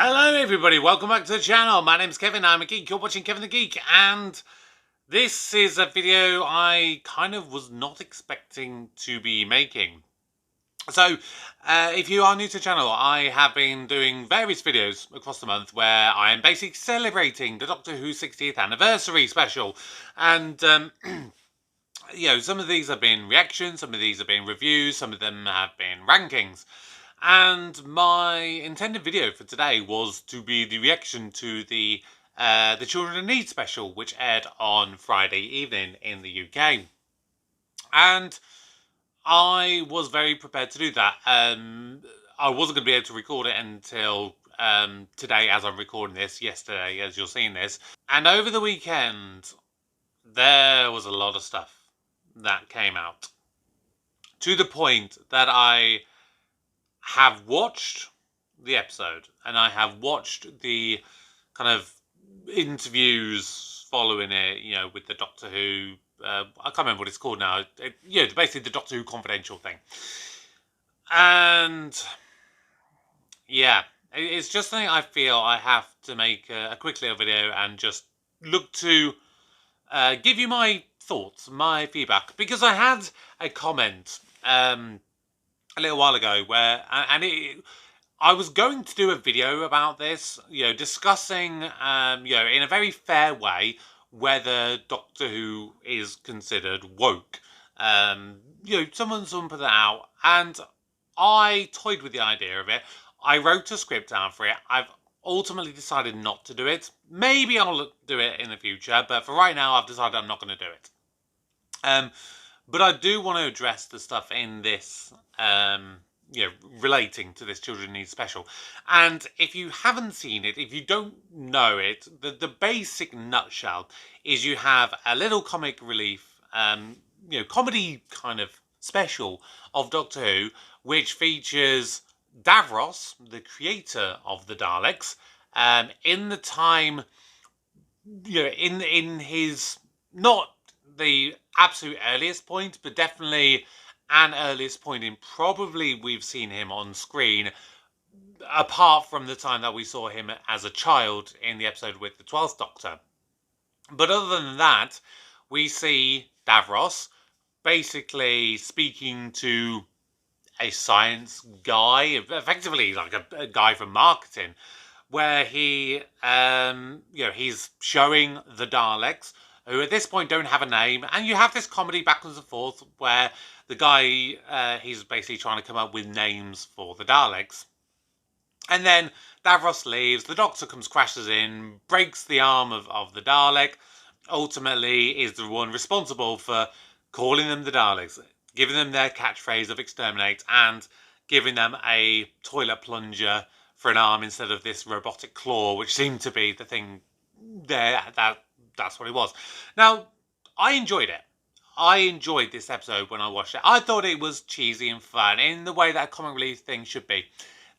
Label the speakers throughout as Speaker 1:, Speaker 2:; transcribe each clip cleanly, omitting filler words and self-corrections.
Speaker 1: Hello everybody, welcome back to the channel. My name's Kevin, I'm a geek, you're watching Kevin the Geek, and this is a video I kind of was not expecting to be making. So, if you are new to the channel, I have been doing various videos across the month where I am basically celebrating the Doctor Who 60th anniversary special. And, you know, some of these have been reactions, some of these have been reviews, some of them have been rankings. And my intended video for today was to be the reaction to the Children in Need special, which aired on Friday evening in the UK. And I was very prepared to do that. I wasn't going to be able to record it until today, as I'm recording this, yesterday, as you're seeing this. And over the weekend, there was a lot of stuff that came out. To the point that I have watched the episode and I have watched the kind of interviews following it, you know, with the Doctor Who, I can't remember what it's called now, basically the Doctor Who Confidential thing. And yeah, it's just something I feel I have to make a quick little video and just look to give you my thoughts, my feedback, because I had a comment a little while ago where, I was going to do a video about this, you know, discussing, you know, in a very fair way, whether Doctor Who is considered woke. You know, someone put that out, and I toyed with the idea of it. I wrote a script down for it. I've ultimately decided not to do it. Maybe I'll do it in the future, but for right now, I've decided I'm not going to do it. But I do want to address the stuff in this, you know, relating to this Children Need special. And if you haven't seen it, if you don't know it, the basic nutshell is you have a little comic relief, you know, comedy kind of special of Doctor Who, which features Davros, the creator of the Daleks, in the time, you know, in his, not the absolute earliest point, but definitely an earliest point in probably we've seen him on screen, apart from the time that we saw him as a child in the episode with the 12th Doctor. But other than that, we see Davros basically speaking to a science guy, effectively like a guy from marketing, where he, you know, he's showing the Daleks, who at this point don't have a name, and you have this comedy backwards and forth where the guy, he's basically trying to come up with names for the Daleks. And then Davros leaves, the Doctor crashes in, breaks the arm of the Dalek, ultimately is the one responsible for calling them the Daleks, giving them their catchphrase of exterminate, and giving them a toilet plunger for an arm instead of this robotic claw, which seemed to be the thing there. That's what it was. Now, I enjoyed it. I enjoyed this episode when I watched it. I thought it was cheesy and fun in the way that a comic relief thing should be.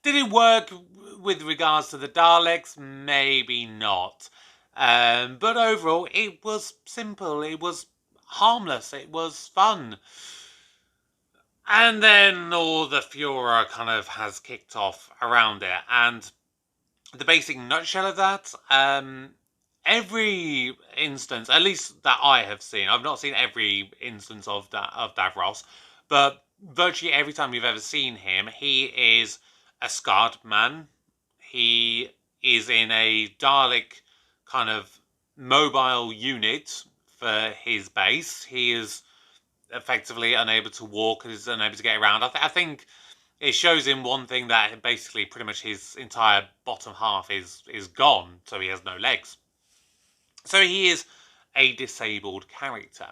Speaker 1: Did it work with regards to the Daleks? Maybe not. But overall, it was simple. It was harmless. It was fun. And then all the furor kind of has kicked off around it. And the basic nutshell of that, every instance, at least that I have seen, I've not seen every instance of Davros, but virtually every time you've ever seen him, he is a scarred man. He is in a Dalek kind of mobile unit for his base. He is effectively unable to walk, is unable to get around. I think it shows in one thing that basically pretty much his entire bottom half is gone, so he has no legs. So he is a disabled character.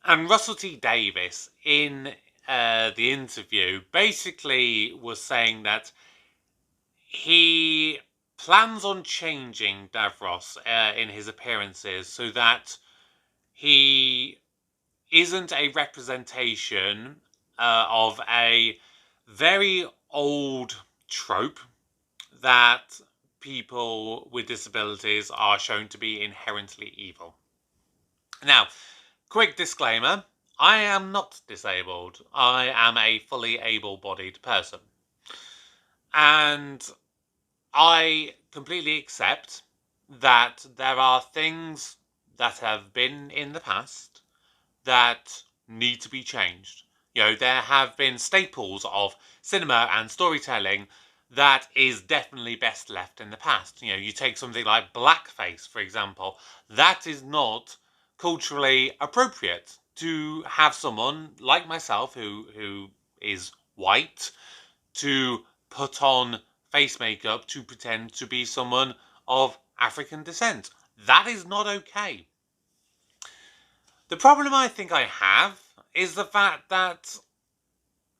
Speaker 1: And Russell T Davies, in the interview, basically was saying that he plans on changing Davros in his appearances so that he isn't a representation of a very old trope that people with disabilities are shown to be inherently evil. Now, quick disclaimer, I am not disabled. I am a fully able-bodied person. And I completely accept that there are things that have been in the past that need to be changed. There have been staples of cinema and storytelling that is definitely best left in the past. You take something like blackface, for example. That is not culturally appropriate to have someone like myself who is white to put on face makeup to pretend to be someone of African descent. That is not okay. The problem I think I have is the fact that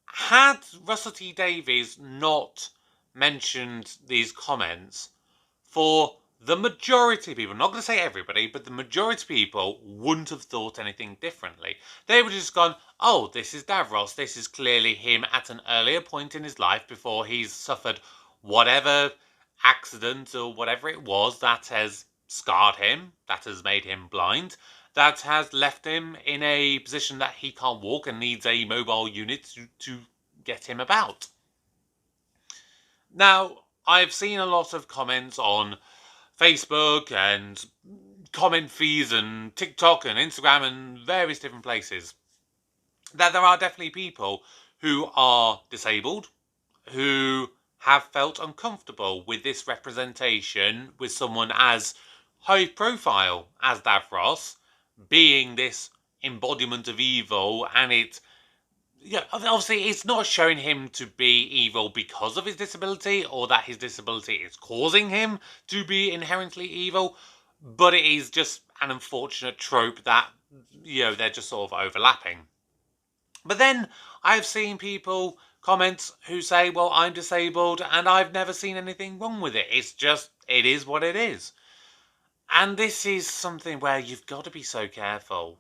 Speaker 1: had Russell T Davies not mentioned these comments, for the majority of people, I'm not going to say everybody, but the majority of people wouldn't have thought anything differently. They would have just gone, oh, this is Davros. This is clearly him at an earlier point in his life before he's suffered whatever accident or whatever it was that has scarred him, that has made him blind, that has left him in a position that he can't walk and needs a mobile unit to get him about. Now, I've seen a lot of comments on Facebook and comment feeds and TikTok and Instagram and various different places that there are definitely people who are disabled who have felt uncomfortable with this representation with someone as high profile as Davros being this embodiment of evil, and obviously it's not showing him to be evil because of his disability or that his disability is causing him to be inherently evil, but it is just an unfortunate trope that they're just sort of overlapping. But then I've seen people comment who say, well, I'm disabled and I've never seen anything wrong with it. It is what it is. And this is something where you've got to be so careful.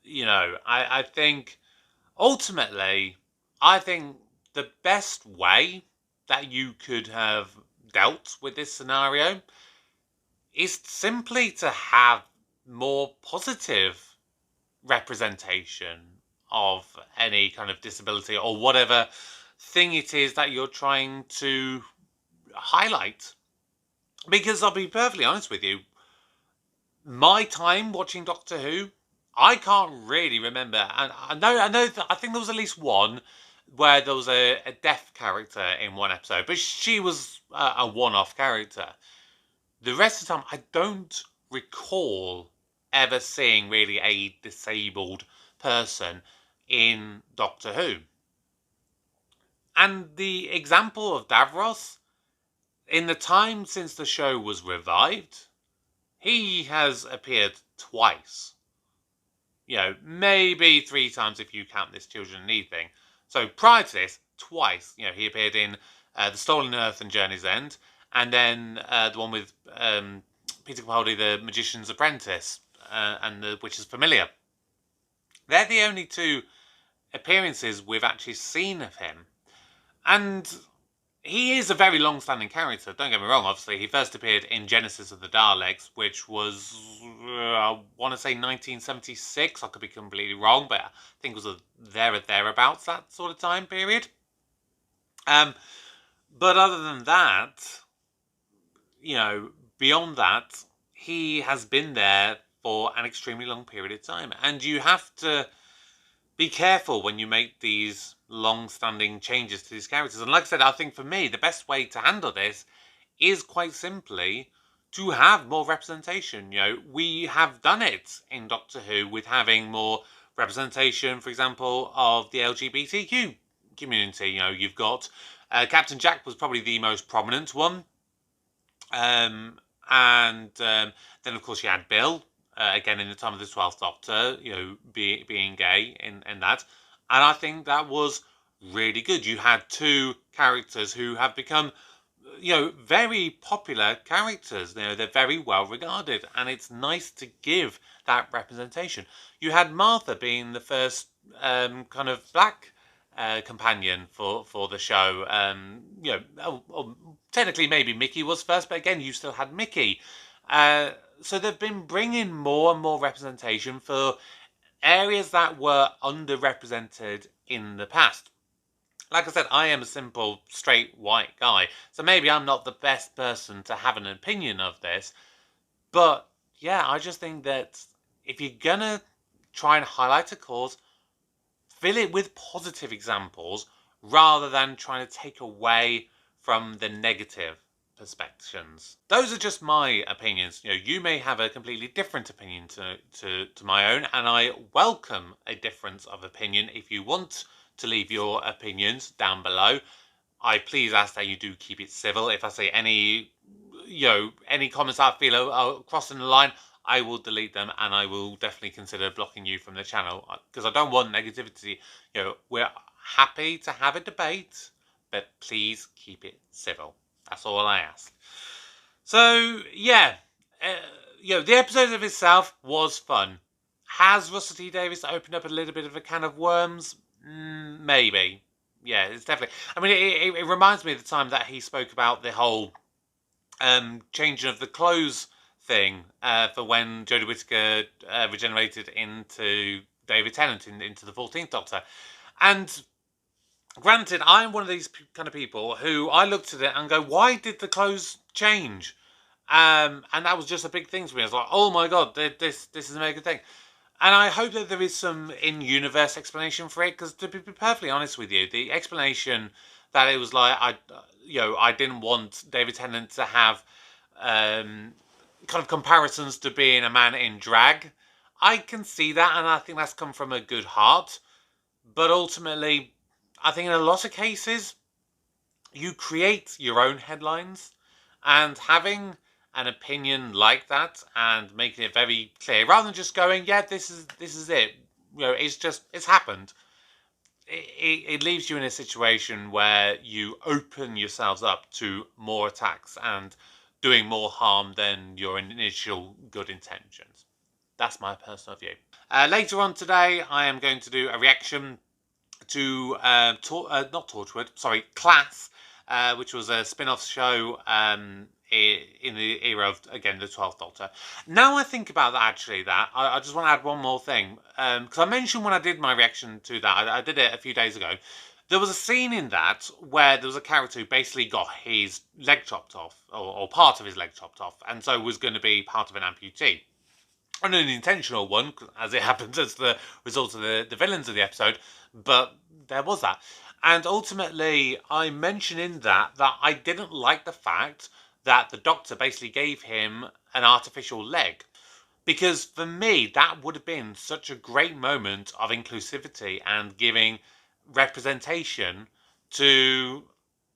Speaker 1: I think ultimately, I think the best way that you could have dealt with this scenario is simply to have more positive representation of any kind of disability or whatever thing it is that you're trying to highlight. Because I'll be perfectly honest with you, my time watching Doctor Who, I can't really remember. And I think there was at least one where there was a deaf character in one episode, but she was a one-off character. The rest of the time, I don't recall ever seeing really a disabled person in Doctor Who. And the example of Davros, in the time since the show was revived, he has appeared twice. Maybe 3 times if you count this Children in Need thing. So prior to this, twice. He appeared in The Stolen Earth and Journey's End, and then the one with Peter Capaldi, The Magician's Apprentice, and The Witch's Familiar. They're the only 2 appearances we've actually seen of him. And he is a very long-standing character, don't get me wrong, obviously. He first appeared in Genesis of the Daleks, which was, I want to say 1976. I could be completely wrong, but I think it was there or thereabouts, that sort of time period. But other than that, beyond that, he has been there for an extremely long period of time. And you have to be careful when you make these long-standing changes to these characters. And like I said, I think for me, the best way to handle this is quite simply to have more representation. We have done it in Doctor Who with having more representation, for example, of the LGBTQ community. You've got Captain Jack was probably the most prominent one. And then, of course, you had Bill, again, in the time of the 12th Doctor, being gay in that. And I think that was really good. You had 2 characters who have become, very popular characters. They're very well regarded. And it's nice to give that representation. You had Martha being the first kind of black companion for the show. Technically maybe Mickey was first, but again, you still had Mickey. So they've been bringing more and more representation for areas that were underrepresented in the past. Like I said, I am a simple, straight, white guy. So maybe I'm not the best person to have an opinion of this. But, yeah, I just think that if you're gonna try and highlight a cause, fill it with positive examples rather than trying to take away from the negative perspectives. Those are just my opinions. You may have a completely different opinion to my own, and I welcome a difference of opinion. If you want to leave your opinions down below, I please ask that you do keep it civil. If I say any comments I feel are crossing the line, I will delete them, and I will definitely consider blocking you from the channel, because I don't want negativity. We're happy to have a debate, but please keep it civil. That's all I ask. So yeah, the episode of itself was fun. Has Russell T Davies opened up a little bit of a can of worms? Maybe. Yeah, it's definitely. I mean, it reminds me of the time that he spoke about the whole changing of the clothes thing for when Jodie Whittaker regenerated into David Tennant into the 14th Doctor. And granted, I'm one of these kind of people who I looked at it and go, why did the clothes change? And that was just a big thing to me. I was like, oh my god, this is a mega thing. And I hope that there is some in-universe explanation for it, because to be perfectly honest with you, the explanation that it was like I didn't want David Tennant to have kind of comparisons to being a man in drag. I can see that, and I think that's come from a good heart. But ultimately, I think in a lot of cases, you create your own headlines, and having an opinion like that and making it very clear, rather than just going, yeah, this is it. It's happened. It leaves you in a situation where you open yourselves up to more attacks and doing more harm than your initial good intentions. That's my personal view. Later on today, I am going to do a reaction to not Torchwood, sorry, Class, which was a spin-off show in the era of, again, the 12th Doctor. Now I think about that, actually, I just want to add one more thing, because I mentioned when I did my reaction to that, I did it a few days ago. There was a scene in that where there was a character who basically got his leg chopped off, or part of his leg chopped off, and so was going to be part of an amputee. An unintentional one, as it happens as the result of the villains of the episode, but there was that. And ultimately, I mentioned in that I didn't like the fact that the Doctor basically gave him an artificial leg. Because for me, that would have been such a great moment of inclusivity and giving representation to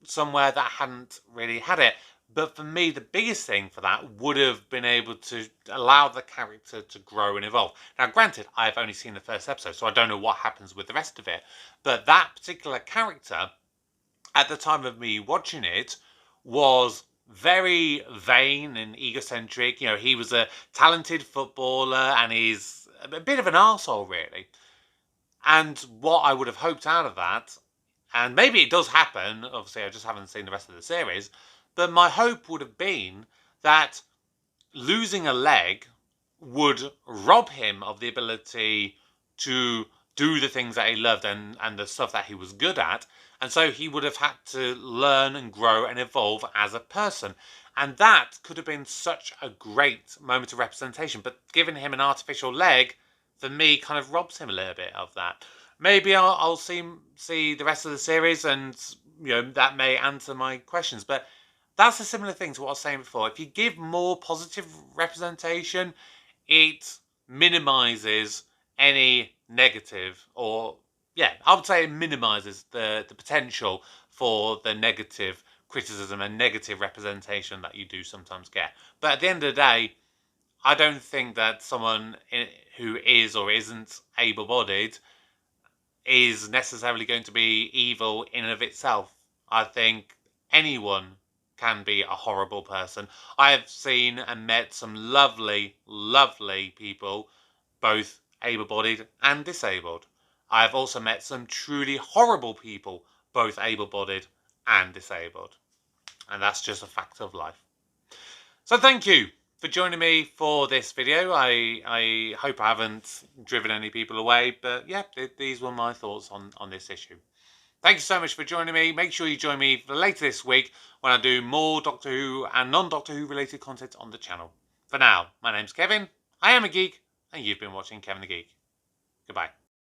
Speaker 1: somewhere that hadn't really had it. But for me, the biggest thing for that would have been able to allow the character to grow and evolve. Now, granted, I've only seen the first episode, so I don't know what happens with the rest of it. But that particular character, at the time of me watching it, was very vain and egocentric. He was a talented footballer, and he's a bit of an arsehole, really. And what I would have hoped out of that, and maybe it does happen, obviously I just haven't seen the rest of the series, but my hope would have been that losing a leg would rob him of the ability to do the things that he loved and the stuff that he was good at. And so he would have had to learn and grow and evolve as a person. And that could have been such a great moment of representation. But giving him an artificial leg, for me, kind of robs him a little bit of that. Maybe I'll see the rest of the series, and that may answer my questions. But that's a similar thing to what I was saying before. If you give more positive representation, it minimises any negative, or I would say it minimises the potential for the negative criticism and negative representation that you do sometimes get. But at the end of the day, I don't think that someone who is or isn't able-bodied is necessarily going to be evil in and of itself. I think anyone can be a horrible person. I have seen and met some lovely, lovely people, both able-bodied and disabled. I have also met some truly horrible people, both able-bodied and disabled. And that's just a fact of life. So thank you for joining me for this video. I hope I haven't driven any people away, but yeah, these were my thoughts on this issue. Thank you so much for joining me. Make sure you join me later this week when I do more Doctor Who and non-Doctor Who related content on the channel. For now, my name's Kevin, I am a geek, and you've been watching Kevin the Geek. Goodbye.